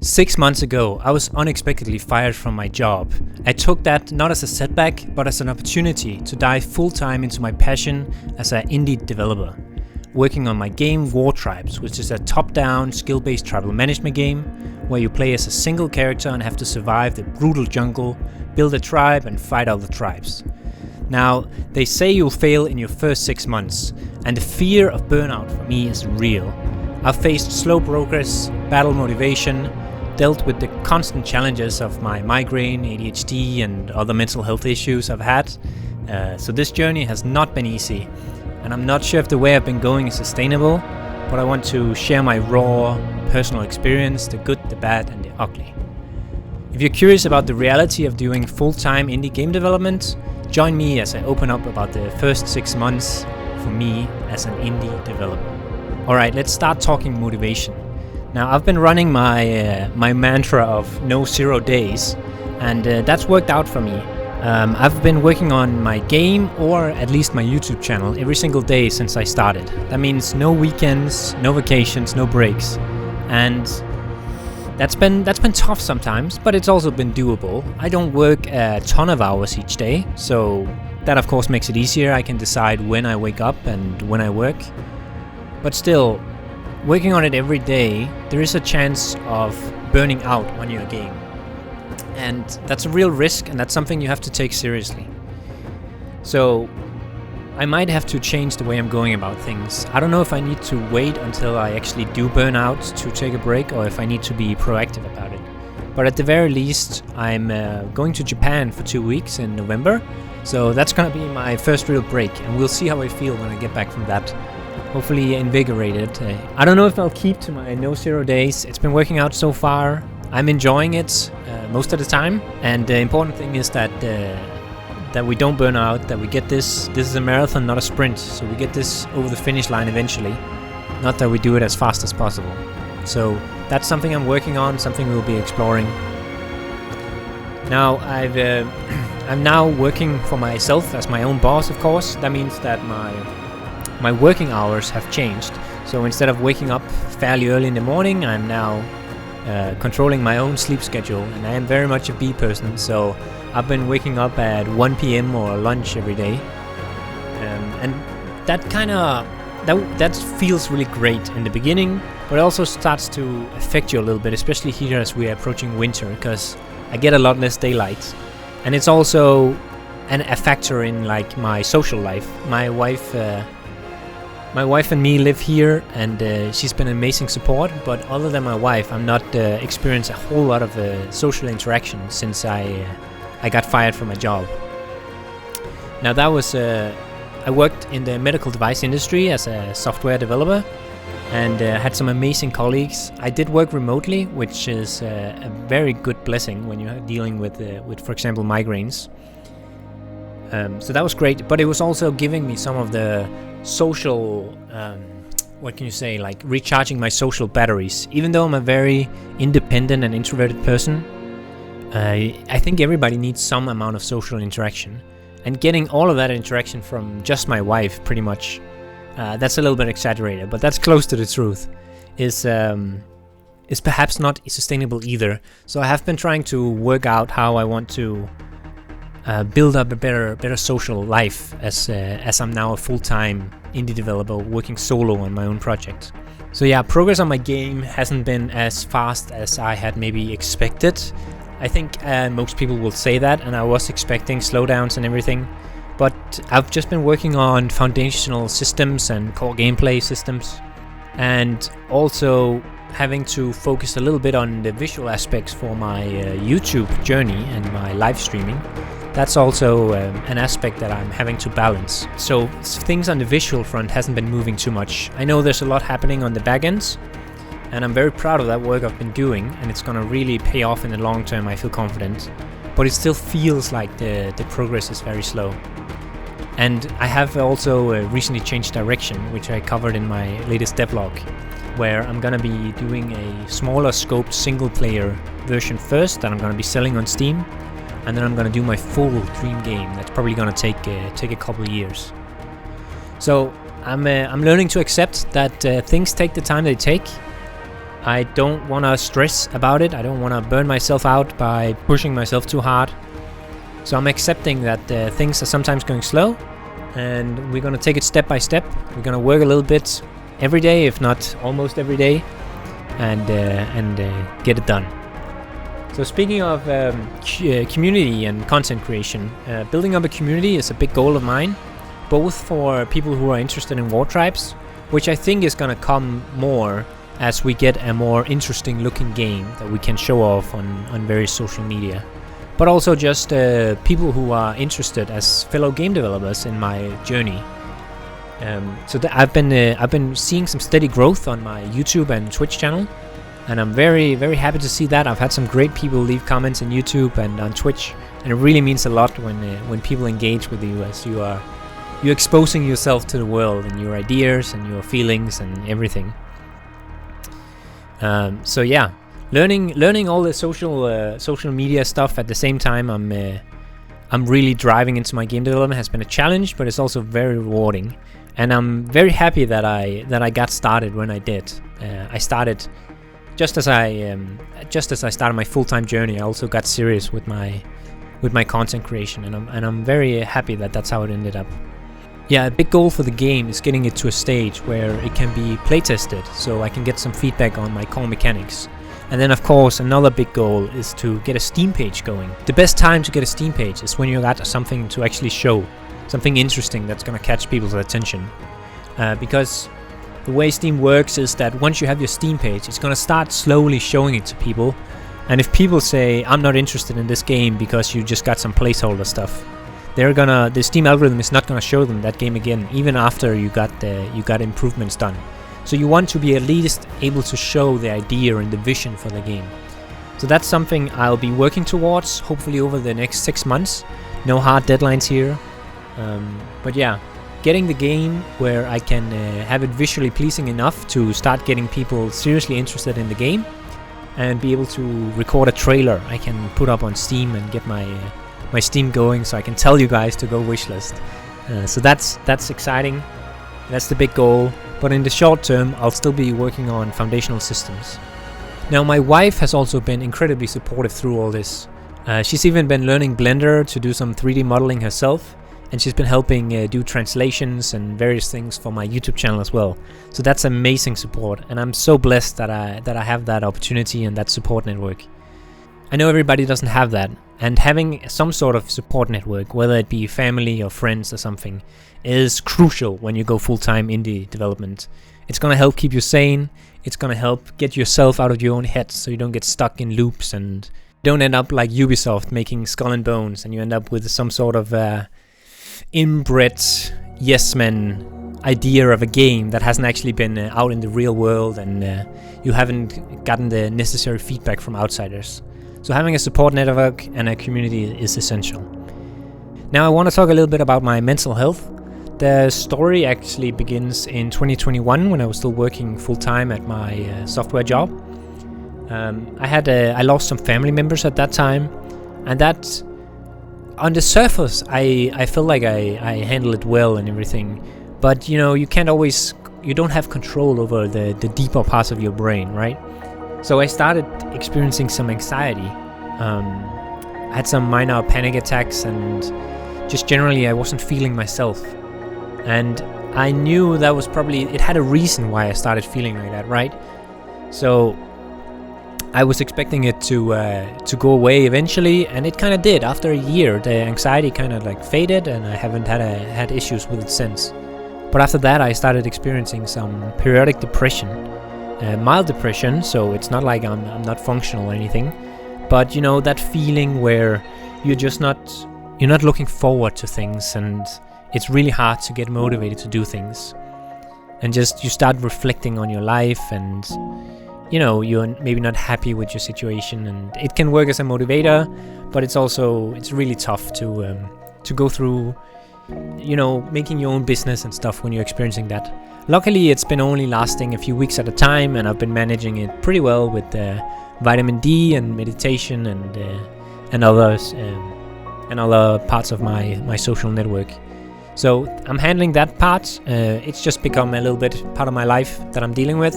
6 months ago, I was unexpectedly fired from my job. I took that not as a setback, but as an opportunity to dive full-time into my passion as an indie developer, working on my game Wartribes, which is a top-down, skill-based tribal management game where you play as a single character and have to survive the brutal jungle, build a tribe and fight other tribes. Now, they say you'll fail in your first 6 months, and the fear of burnout for me is real. I've faced slow progress, battle motivation, dealt with the constant challenges of my migraine, ADHD and other mental health issues I've had. So this journey has not been easy, and I'm not sure if the way I've been going is sustainable, but I want to share my raw personal experience, the good, the bad and the ugly. If you're curious about the reality of doing full-time indie game development, join me as I open up about the first 6 months for me as an indie developer. Alright, let's start talking motivation. Now, I've been running my mantra of no 0 days, and that's worked out for me. I've been working on my game, or at least my YouTube channel, every single day since I started. That means no weekends, no vacations, no breaks, and that's been tough sometimes, but it's also been doable. I don't work a ton of hours each day, so that of course makes it easier. I can decide when I wake up and when I work, but still, working on it every day, there is a chance of burning out on your game. And that's a real risk, and that's something you have to take seriously. So, I might have to change the way I'm going about things. I don't know if I need to wait until I actually do burn out to take a break, or if I need to be proactive about it. But at the very least, I'm going to Japan for 2 weeks in November. So that's gonna be my first real break, and we'll see how I feel when I get back from that. Hopefully invigorated. I don't know if I'll keep to my no 0 days. It's been working out so far. I'm enjoying it most of the time, and the important thing is that we don't burn out, that we get this. This is a marathon, not a sprint, so we get this over the finish line eventually. Not that we do it as fast as possible. So that's something I'm working on, something we'll be exploring. Now I'm now working for myself as my own boss, of course. That means that my working hours have changed. So instead of waking up fairly early in the morning, I'm now controlling my own sleep schedule, and I am very much a bee person, so I've been waking up at 1 p.m. or lunch every day, and that feels really great in the beginning, but it also starts to affect you a little bit, especially here as we are approaching winter, because I get a lot less daylight, and it's also a factor in like my social life. My wife and me live here, and she's been amazing support, but other than my wife, I'm not experienced a whole lot of social interaction since I got fired from my job. Now that was, I worked in the medical device industry as a software developer, and had some amazing colleagues. I did work remotely, which is a very good blessing when you're dealing with for example, migraines. So that was great, but it was also giving me some of the social, what can you say, like recharging my social batteries. Even though I'm a very independent and introverted person, I think everybody needs some amount of social interaction. And getting all of that interaction from just my wife, pretty much, that's a little bit exaggerated, but that's close to the truth, is perhaps not sustainable either. So I have been trying to work out how I want to build up a better social life as I'm now a full-time indie developer working solo on my own project. So yeah, progress on my game hasn't been as fast as I had maybe expected. I think most people will say that, and I was expecting slowdowns and everything, but I've just been working on foundational systems and core gameplay systems, and also having to focus a little bit on the visual aspects for my YouTube journey and my live streaming. That's also an aspect that I'm having to balance. So things on the visual front hasn't been moving too much. I know there's a lot happening on the back ends, and I'm very proud of that work I've been doing, and it's gonna really pay off in the long term, I feel confident. But it still feels like the progress is very slow. And I have also recently changed direction, which I covered in my latest devlog, where I'm gonna be doing a smaller scoped single player version first that I'm gonna be selling on Steam. And then I'm gonna do my full dream game. That's probably gonna take a couple of years. So I'm learning to accept that things take the time they take, I don't want to stress about it. I don't want to burn myself out by pushing myself too hard. So I'm accepting that things are sometimes going slow, and we're going to take it step by step. We're going to work a little bit every day, if not almost every day, and get it done. So speaking of community and content creation, building up a community is a big goal of mine, both for people who are interested in Wartribes, which I think is going to come more as we get a more interesting looking game that we can show off on various social media. But also just people who are interested as fellow game developers in my journey. I've been seeing some steady growth on my YouTube and Twitch channel, and I'm very, very happy to see that. I've had some great people leave comments on YouTube and on Twitch, and it really means a lot when people engage with you as you're exposing yourself to the world and your ideas and your feelings and everything. So yeah, learning all the social media stuff at the same time. I'm really driving into my game development has been a challenge, but it's also very rewarding, and I'm very happy that I got started when I did. I started just as I started my full-time journey. I also got serious with my content creation, and I'm very happy that that's how it ended up. Yeah, a big goal for the game is getting it to a stage where it can be playtested, so I can get some feedback on my core mechanics. And then of course another big goal is to get a Steam page going. The best time to get a Steam page is when you got something to actually show, something interesting that's gonna catch people's attention. Because the way Steam works is that once you have your Steam page, it's gonna start slowly showing it to people. And if people say, I'm not interested in this game because you just got some placeholder stuff, the Steam algorithm is not gonna show them that game again, even after you got improvements done. So you want to be at least able to show the idea and the vision for the game. So that's something I'll be working towards, hopefully over the next 6 months. No hard deadlines here. But yeah, getting the game where I can have it visually pleasing enough to start getting people seriously interested in the game, and be able to record a trailer I can put up on Steam and get my Steam going, so I can tell you guys to go wishlist. So that's exciting. That's the big goal. But in the short term, I'll still be working on foundational systems. Now, my wife has also been incredibly supportive through all this. She's even been learning Blender to do some 3D modeling herself, and she's been helping do translations and various things for my YouTube channel as well. So that's amazing support, and I'm so blessed that I have that opportunity and that support network. I know everybody doesn't have that, and having some sort of support network, whether it be family or friends or something, is crucial when you go full-time indie development. It's gonna help keep you sane, it's gonna help get yourself out of your own head so you don't get stuck in loops and don't end up like Ubisoft making Skull and Bones, and you end up with some sort of inbred yes-men idea of a game that hasn't actually been out in the real world, and you haven't gotten the necessary feedback from outsiders. So having a support network and a community is essential. Now I want to talk a little bit about my mental health. The story actually begins in 2021 when I was still working full-time at my software job. I lost some family members at that time, and that on the surface I felt like I handled it well and everything, but you don't have control over the deeper parts of your brain, right? So I started experiencing some anxiety. I had some minor panic attacks, and just generally I wasn't feeling myself. And I knew that was it had a reason why I started feeling like that, right? So I was expecting it to go away eventually, and it kind of did. After a year, the anxiety kind of like faded, and I haven't had issues with it since. But after that, I started experiencing some periodic depression. Mild depression, so it's not like I'm not functional or anything, but you know, that feeling where you're not looking forward to things, and it's really hard to get motivated to do things, and you start reflecting on your life, and you're maybe not happy with your situation, and it can work as a motivator, but it's really tough to go through making your own business and stuff when you're experiencing that. Luckily, it's been only lasting a few weeks at a time, and I've been managing it pretty well with vitamin D and meditation and others and other parts of my social network. So I'm handling that part. It's just become a little bit part of my life that I'm dealing with.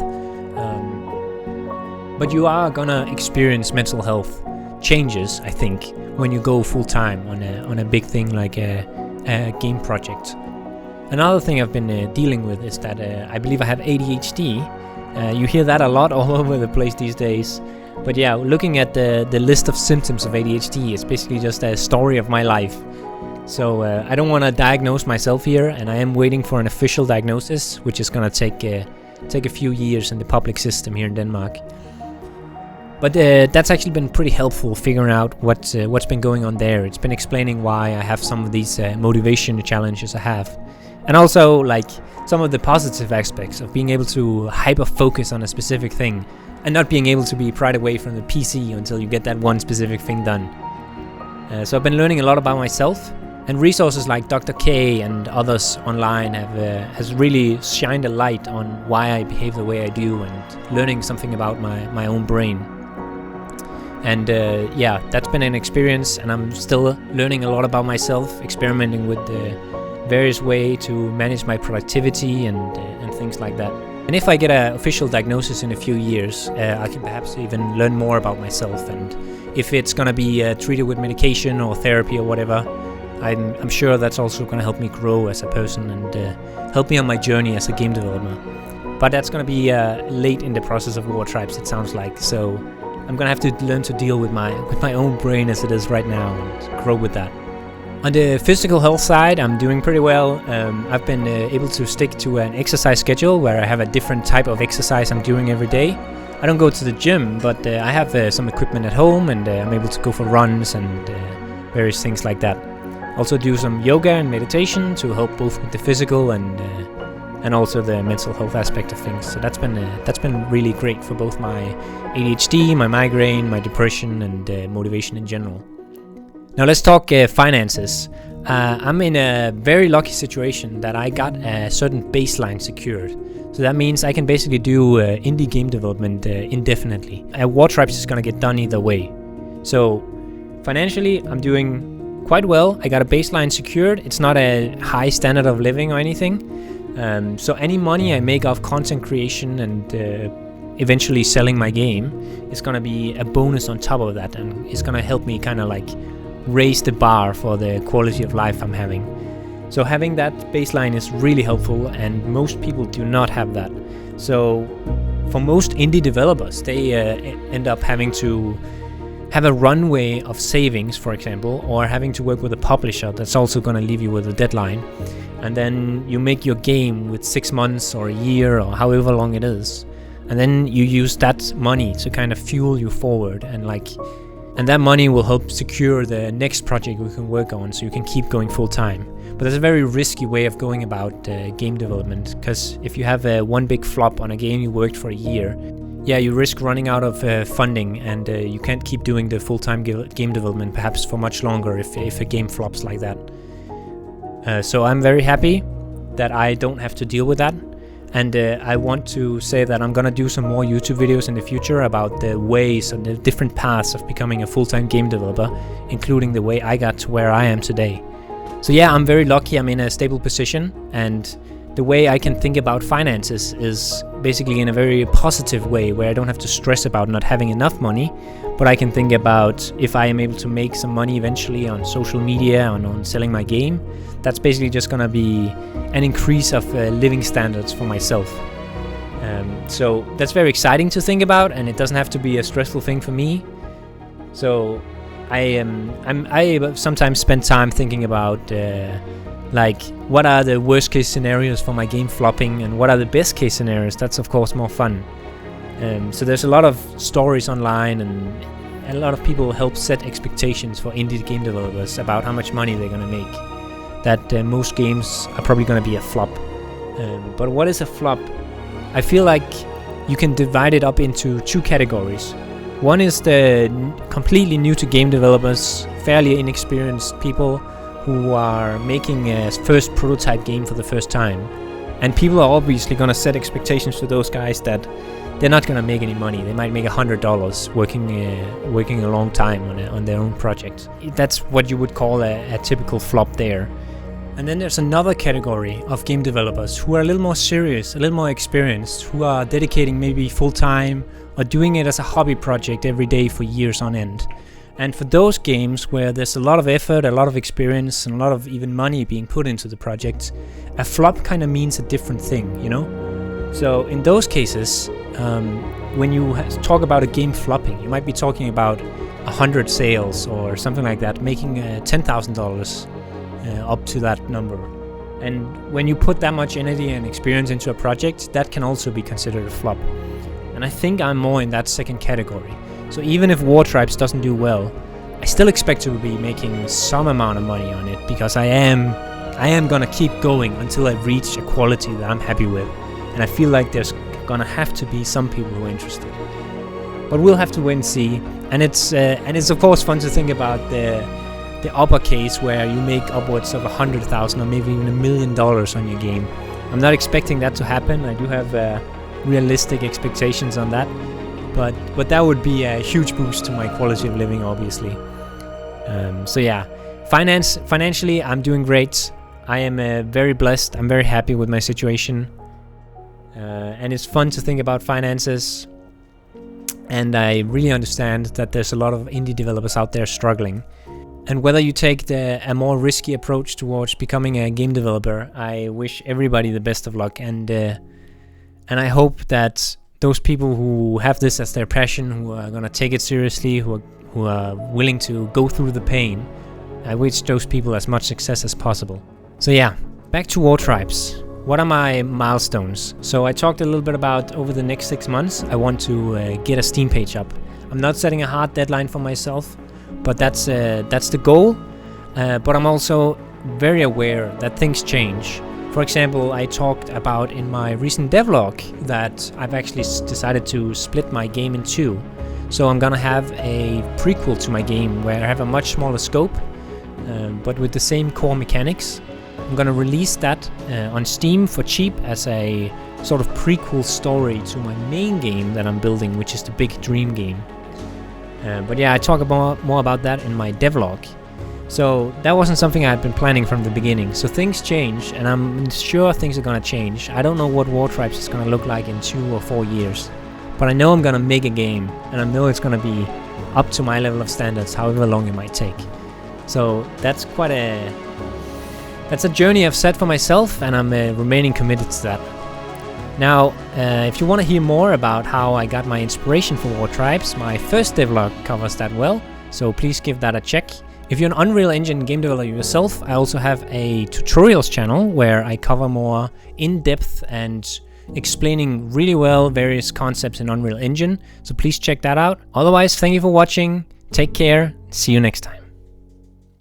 But you are gonna experience mental health changes, I think, when you go full-time on a big thing like a game project. Another thing I've been dealing with is that I believe I have ADHD. You hear that a lot all over the place these days. But yeah, looking at the list of symptoms of ADHD, it's basically just a story of my life. So I don't want to diagnose myself here, and I am waiting for an official diagnosis, which is going to take a few years in the public system here in Denmark. But that's actually been pretty helpful figuring out what's been going on there. It's been explaining why I have some of these motivation challenges I have. And also, like, some of the positive aspects of being able to hyper-focus on a specific thing and not being able to be pried away from the PC until you get that one specific thing done. So I've been learning a lot about myself, and resources like Dr. K and others online has really shined a light on why I behave the way I do, and learning something about my own brain. And yeah, that's been an experience, and I'm still learning a lot about myself, experimenting with various ways to manage my productivity and things like that. And if I get an official diagnosis in a few years, I can perhaps even learn more about myself, and if it's going to be treated with medication or therapy or whatever, I'm sure that's also going to help me grow as a person and help me on my journey as a game developer. But that's going to be late in the process of Wartribes, it sounds like, so I'm going to have to learn to deal with my own brain as it is right now and grow with that. On the physical health side, I'm doing pretty well. I've been able to stick to an exercise schedule where I have a different type of exercise I'm doing every day. I don't go to the gym, but I have some equipment at home, and I'm able to go for runs and various things like that. Also do some yoga and meditation to help both with the physical and also the mental health aspect of things. So that's been really great for both my ADHD, my migraine, my depression, and motivation in general. Now let's talk finances. I'm in a very lucky situation that I got a certain baseline secured. So that means I can basically do indie game development indefinitely. Wartribes is going to get done either way. So financially, I'm doing quite well. I got a baseline secured. It's not a high standard of living or anything. So any money I make off content creation and eventually selling my game is going to be a bonus on top of that, and it's going to help me kind of like raise the bar for the quality of life I'm having. So having that baseline is really helpful, and most people do not have that. So for most indie developers, they end up having to have a runway of savings, for example, or having to work with a publisher that's also going to leave you with a deadline. And then you make your game with 6 months or a year or however long it is. And then you use that money to kind of fuel you forward, and that money will help secure the next project we can work on, so you can keep going full time. But that's a very risky way of going about game development, because if you have one big flop on a game you worked for a year, yeah, you risk running out of funding, and you can't keep doing the full-time game development perhaps for much longer if a game flops like that. So I'm very happy that I don't have to deal with that. And I want to say that I'm going to do some more YouTube videos in the future about the ways and the different paths of becoming a full-time game developer, including the way I got to where I am today. So yeah, I'm very lucky I'm in a stable position, and the way I can think about finances is basically in a very positive way, where I don't have to stress about not having enough money, but I can think about if I am able to make some money eventually on social media and on selling my game. That's basically just going to be an increase of living standards for myself. So that's very exciting to think about, and it doesn't have to be a stressful thing for me. So I sometimes spend time thinking about what are the worst case scenarios for my game flopping, and what are the best case scenarios. That's of course more fun. So there's a lot of stories online, and a lot of people help set expectations for indie game developers about how much money they're going to make. That most games are probably going to be a flop. But what is a flop? I feel like you can divide it up into two categories. One is the completely new to game developers, fairly inexperienced people who are making a first prototype game for the first time. And people are obviously going to set expectations to those guys that they're not going to make any money. They might make $100 working a long time on their own project. That's what you would call a typical flop there. And then there's another category of game developers who are a little more serious, a little more experienced, who are dedicating maybe full-time or doing it as a hobby project every day for years on end. And for those games where there's a lot of effort, a lot of experience, and a lot of even money being put into the project, a flop kind of means a different thing, you know? So in those cases, when you talk about a game flopping, you might be talking about 100 sales or something like that, making $10,000 up to that number. And when you put that much energy and experience into a project, that can also be considered a flop. And I think I'm more in that second category. So even if Wartribes doesn't do well, I still expect to be making some amount of money on it, because I am gonna keep going until I reach a quality that I'm happy with. And I feel like there's gonna have to be some people who are interested. But we'll have to wait and see. And it's of course fun to think about the upper case where you make upwards of 100,000 or maybe even $1 million on your game. I'm not expecting that to happen. I do have realistic expectations on that. But that would be a huge boost to my quality of living, obviously. So yeah, financially, I'm doing great. I am very blessed. I'm very happy with my situation. And it's fun to think about finances. And I really understand that there's a lot of indie developers out there struggling. And whether you take a more risky approach towards becoming a game developer, I wish everybody the best of luck. And I hope that those people who have this as their passion, who are gonna take it seriously, who are willing to go through the pain, I wish those people as much success as possible. So yeah, back to Wartribes. What are my milestones? So I talked a little bit about over the next 6 months, I want to get a Steam page up. I'm not setting a hard deadline for myself, but that's the goal. But I'm also very aware that things change. For example, I talked about in my recent devlog that I've actually decided to split my game in two. So I'm gonna have a prequel to my game where I have a much smaller scope, but with the same core mechanics. I'm gonna release that on Steam for cheap as a sort of prequel story to my main game that I'm building, which is the big dream game. But yeah, I talk more about that in my devlog. So that wasn't something I had been planning from the beginning. So things change, and I'm sure things are gonna change. I don't know what Wartribes is gonna look like in 2 or 4 years, but I know I'm gonna make a game, and I know it's gonna be up to my level of standards, however long it might take. So that's a journey I've set for myself, and I'm remaining committed to that. Now, if you want to hear more about how I got my inspiration for Wartribes, my first devlog covers that well, so please give that a check. If you're an Unreal Engine game developer yourself, I also have a tutorials channel where I cover more in-depth and explaining really well various concepts in Unreal Engine, so please check that out. Otherwise, thank you for watching, take care, see you next time.